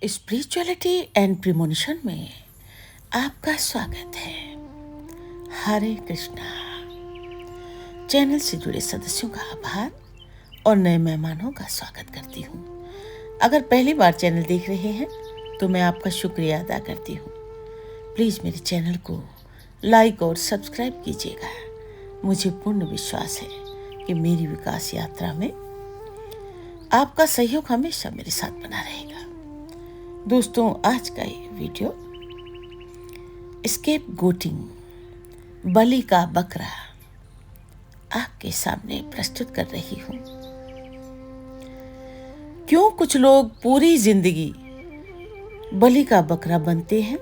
Spirituality and premonition में आपका स्वागत है। हरे कृष्णा। चैनल से जुड़े सदस्यों का आभार और नए मेहमानों का स्वागत करती हूँ। अगर पहली बार चैनल देख रहे हैं तो मैं आपका शुक्रिया अदा करती हूँ। प्लीज़ मेरे चैनल को लाइक और सब्सक्राइब कीजिएगा। मुझे पूर्ण विश्वास है कि मेरी विकास यात्रा में आपका सहयोग हमेशा मेरे साथ बना रहेगा। दोस्तों, आज का ये वीडियो स्केप गोटिंग, बलि का बकरा, आपके सामने प्रस्तुत कर रही हूं। क्यों कुछ लोग पूरी जिंदगी बलि का बकरा बनते हैं?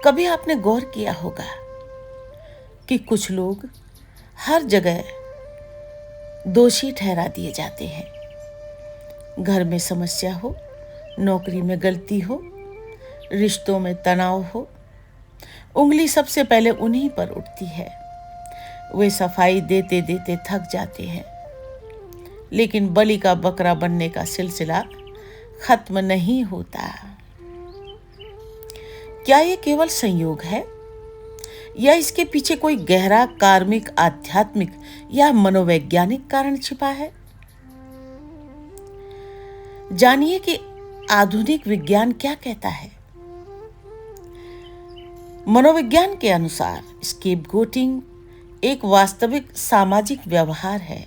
कभी आपने गौर किया होगा कि कुछ लोग हर जगह दोषी ठहरा दिए जाते हैं। घर में समस्या हो, नौकरी में गलती हो, रिश्तों में तनाव हो, उंगली सबसे पहले उन्हीं पर उठती है। वे सफाई देते देते थक जाते हैं, लेकिन बलि का बकरा बनने का सिलसिला खत्म नहीं होता। क्या ये केवल संयोग है या इसके पीछे कोई गहरा कार्मिक, आध्यात्मिक या मनोवैज्ञानिक कारण छिपा है? जानिए कि आधुनिक विज्ञान क्या कहता है। मनोविज्ञान के अनुसार स्केपगोटिंग एक वास्तविक सामाजिक व्यवहार है।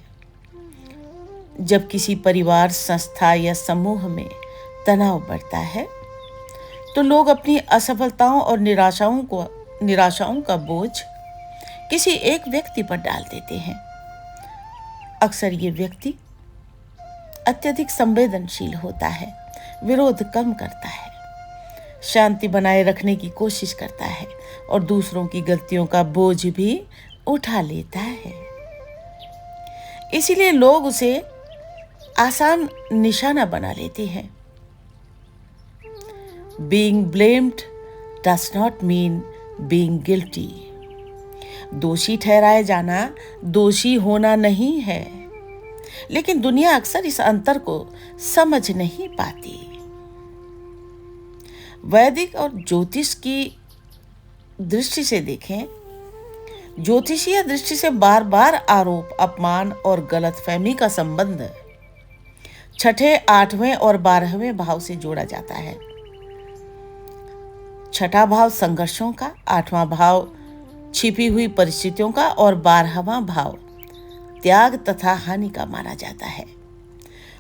जब किसी परिवार, संस्था या समूह में तनाव बढ़ता है तो लोग अपनी असफलताओं और निराशाओं का बोझ किसी एक व्यक्ति पर डाल देते हैं। अक्सर ये व्यक्ति अत्यधिक संवेदनशील होता है, विरोध कम करता है, शांति बनाए रखने की कोशिश करता है और दूसरों की गलतियों का बोझ भी उठा लेता है। इसीलिए लोग उसे आसान निशाना बना लेते हैं। Being blamed does not mean being guilty. दोषी ठहराए जाना दोषी होना नहीं है, लेकिन दुनिया अक्सर इस अंतर को समझ नहीं पाती। वैदिक और ज्योतिष की दृष्टि से देखें, ज्योतिषीय दृष्टि से बार बार आरोप, अपमान और गलतफहमी का संबंध छठे, 8वें और 12वें भाव से जोड़ा जाता है। छठा भाव संघर्षों का, 8वां भाव छिपी हुई परिस्थितियों का और 12वां भाव त्याग तथा हानि का माना जाता है।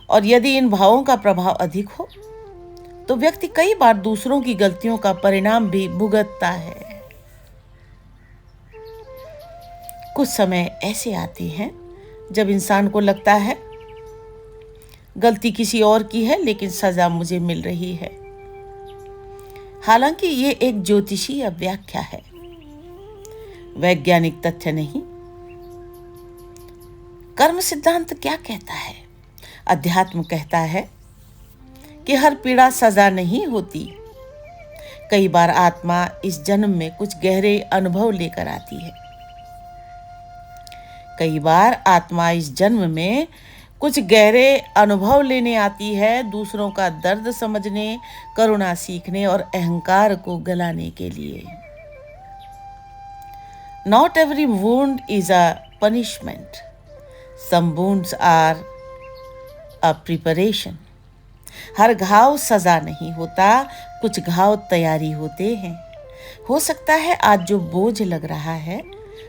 और यदि इन भावों का प्रभाव अधिक हो तो व्यक्ति कई बार दूसरों की गलतियों का परिणाम भी भुगतता है। कुछ समय ऐसे आते हैं जब इंसान को लगता है गलती किसी और की है, लेकिन सजा मुझे मिल रही है। हालांकि ये एक ज्योतिषीय व्याख्या है, वैज्ञानिक तथ्य नहीं। कर्म सिद्धांत क्या कहता है? अध्यात्म कहता है कि हर पीड़ा सजा नहीं होती। कई बार आत्मा इस जन्म में कुछ गहरे अनुभव लेकर आती है। कई बार आत्मा इस जन्म में कुछ गहरे अनुभव लेने आती है, दूसरों का दर्द समझने, करुणा सीखने और अहंकार को गलाने के लिए। Not every wound is a punishment. Some wounds are a preparation. हर घाव सजा नहीं होता, कुछ घाव तैयारी होते हैं। हो सकता है आज जो बोझ लग रहा है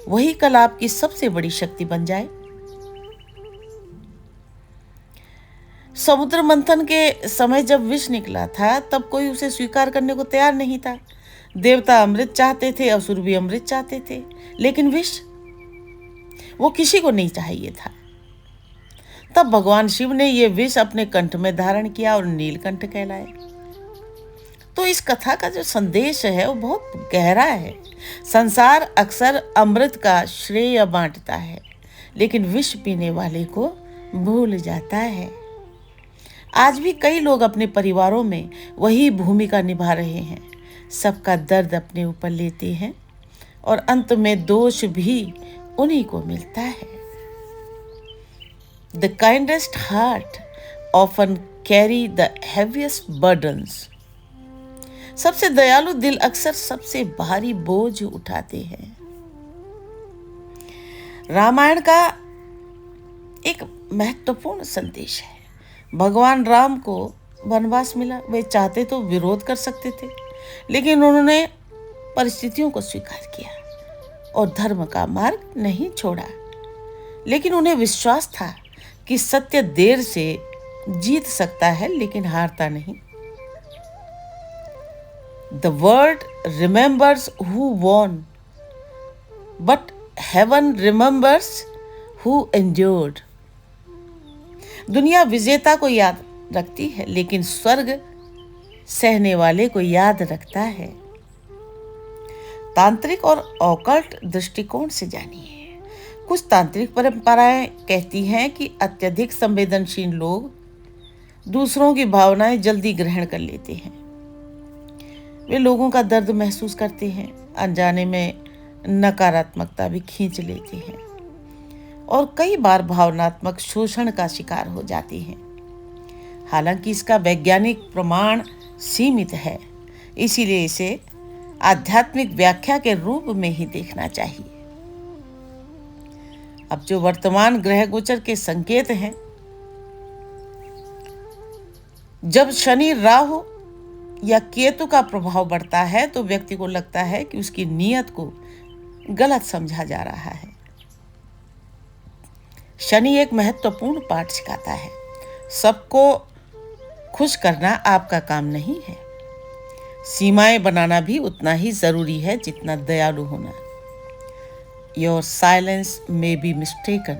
वही कल आपकी सबसे बड़ी शक्ति बन जाए। समुद्र मंथन के समय जब विष निकला था तब कोई उसे स्वीकार करने को तैयार नहीं था। देवता अमृत चाहते थे, असुर भी अमृत चाहते थे, लेकिन विष वो किसी को नहीं चाहिए था। तब भगवान शिव ने यह विष अपने कंठ में धारण किया और नीलकंठ कहलाए। तो इस कथा का जो संदेश है वो बहुत गहरा है। संसार अक्सर अमृत का श्रेय बांटता है, लेकिन विष पीने वाले को भूल जाता है। आज भी कई लोग अपने परिवारों में वही भूमिका निभा रहे हैं, सबका दर्द अपने ऊपर लेते हैं और अंत में दोष भी उन्हीं को मिलता है। The kindest heart often carry the heaviest burdens. सबसे दयालु दिल अक्सर सबसे भारी बोझ उठाते हैं। रामायण का एक महत्वपूर्ण संदेश है। भगवान राम को वनवास मिला, वे चाहते तो विरोध कर सकते थे, लेकिन उन्होंने परिस्थितियों को स्वीकार किया और धर्म का मार्ग नहीं छोड़ा। लेकिन उन्हें विश्वास था कि सत्य देर से जीत सकता है, लेकिन हारता नहीं। The world remembers who won, but heaven remembers who endured. दुनिया विजेता को याद रखती है, लेकिन स्वर्ग सहने वाले को याद रखता है। तांत्रिक और ऑकल्ट दृष्टिकोण से जानिए। कुछ तांत्रिक परंपराएं कहती हैं कि अत्यधिक संवेदनशील लोग दूसरों की भावनाएं जल्दी ग्रहण कर लेते हैं। वे लोगों का दर्द महसूस करते हैं, अनजाने में नकारात्मकता भी खींच लेते हैं और कई बार भावनात्मक शोषण का शिकार हो जाते हैं। हालांकि इसका वैज्ञानिक प्रमाण सीमित है, इसीलिए इसे आध्यात्मिक व्याख्या के रूप में ही देखना चाहिए। अब जो वर्तमान ग्रह गोचर के संकेत हैं, जब शनि, राहु या केतु का प्रभाव बढ़ता है तो व्यक्ति को लगता है कि उसकी नीयत को गलत समझा जा रहा है। शनि एक महत्वपूर्ण पाठ सिखाता है। सबको खुश करना आपका काम नहीं है। सीमाएं बनाना भी उतना ही जरूरी है जितना दयालु होना। Your silence may be mistaken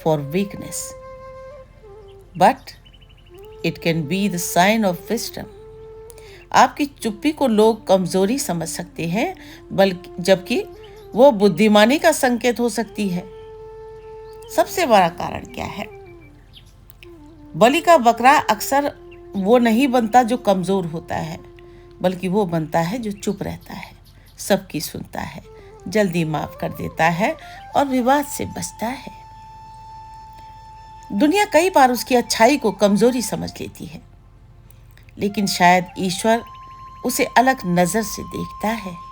for weakness, but it can be the sign of wisdom. आपकी चुप्पी को लोग कमजोरी समझ सकते हैं, बल्कि जबकि वो बुद्धिमानी का संकेत हो सकती है। सबसे बड़ा कारण क्या है? बलि का बकरा अक्सर वो नहीं बनता जो कमजोर होता है, बल्कि वो बनता है जो चुप रहता है, सबकी सुनता है, जल्दी माफ कर देता है और विवाद से बचता है। दुनिया कई बार उसकी अच्छाई को कमजोरी समझ लेती है, लेकिन शायद ईश्वर उसे अलग नजर से देखता है।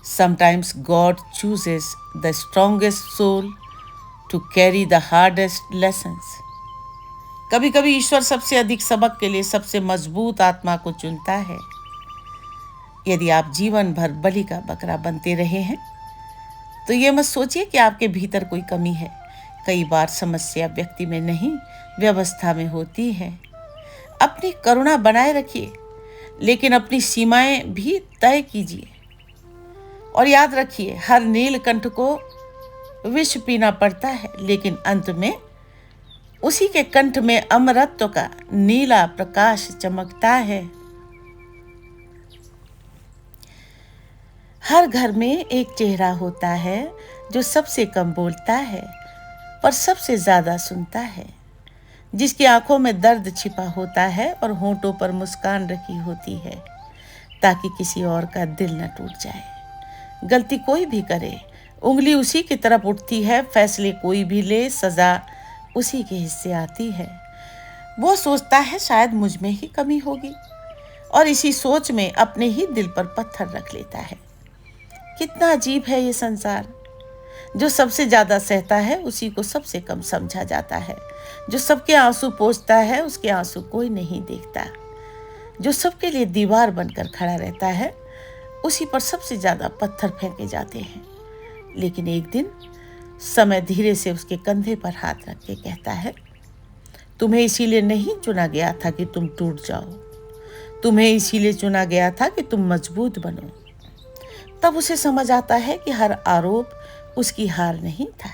Sometimes God chooses the strongest soul to carry the hardest lessons. कभी-कभी ईश्वर सबसे अधिक सबक के लिए सबसे मजबूत आत्मा को चुनता है। यदि आप जीवन भर बलि का बकरा बनते रहे हैं, तो ये मत सोचिए कि आपके भीतर कोई कमी है। कई बार समस्या व्यक्ति में नहीं, व्यवस्था में होती है। अपनी करुणा बनाए रखिए, लेकिन अपनी सीमाएं भी तय कीजिए। और याद रखिए, हर नीलकंठ को विष पीना पड़ता है, लेकिन अंत में उसी के कंठ में अमरत्व का नीला प्रकाश चमकता है। हर घर में एक चेहरा होता है जो सबसे कम बोलता है पर सबसे ज्यादा सुनता है, जिसकी आंखों में दर्द छिपा होता है और होंठों पर मुस्कान रखी होती है ताकि किसी और का दिल न टूट जाए। गलती कोई भी करे, उंगली उसी की तरफ उठती है। फैसले कोई भी ले, सजा उसी के हिस्से आती है। वो सोचता है शायद मुझ में ही कमी होगी, और इसी सोच में अपने ही दिल पर पत्थर रख लेता है। कितना अजीब है ये संसार। जो सबसे ज्यादा सहता है उसी को सबसे कम समझा जाता है। जो सबके आंसू पोंछता है उसके आंसू कोई नहीं देखता। जो सबके लिए दीवार बनकर खड़ा रहता है उसी पर सबसे ज्यादा पत्थर फेंके जाते हैं। लेकिन एक दिन समय धीरे से उसके कंधे पर हाथ रख के कहता है, तुम्हें इसीलिए नहीं चुना गया था कि तुम टूट जाओ, तुम्हें इसीलिए चुना गया था कि तुम मजबूत बनो। तब उसे समझ आता है कि हर आरोप उसकी हार नहीं था,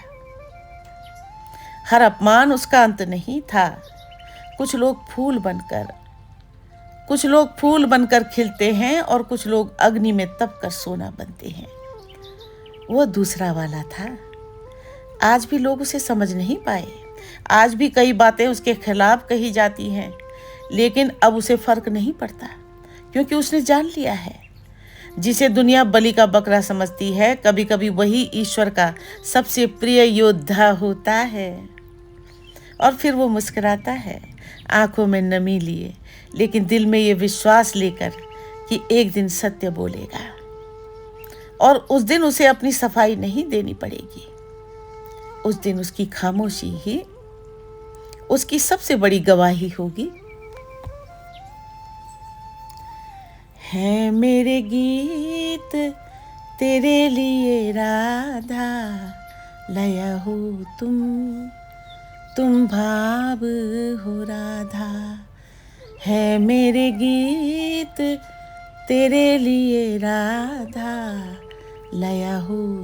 हर अपमान उसका अंत नहीं था। कुछ लोग फूल बनकर खिलते हैं और कुछ लोग अग्नि में तप कर सोना बनते हैं। वो दूसरा वाला था। आज भी लोग उसे समझ नहीं पाए। आज भी कई बातें उसके खिलाफ कही जाती हैं, लेकिन अब उसे फर्क नहीं पड़ता, क्योंकि उसने जान लिया है, जिसे दुनिया बलि का बकरा समझती है, कभी कभी वही ईश्वर का सबसे प्रिय योद्धा होता है। और फिर वो मुस्कुराता है, आंखों में नमी लिए, लेकिन दिल में ये विश्वास लेकर कि एक दिन सत्य बोलेगा और उस दिन उसे अपनी सफाई नहीं देनी पड़ेगी। उस दिन उसकी खामोशी ही उसकी सबसे बड़ी गवाही होगी। है मेरे गीत तेरे लिए राधा, लया हो तुम भाव हो राधा। है मेरे गीत तेरे लिए राधा, लया हो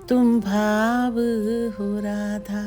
तुम भाव हो राधा।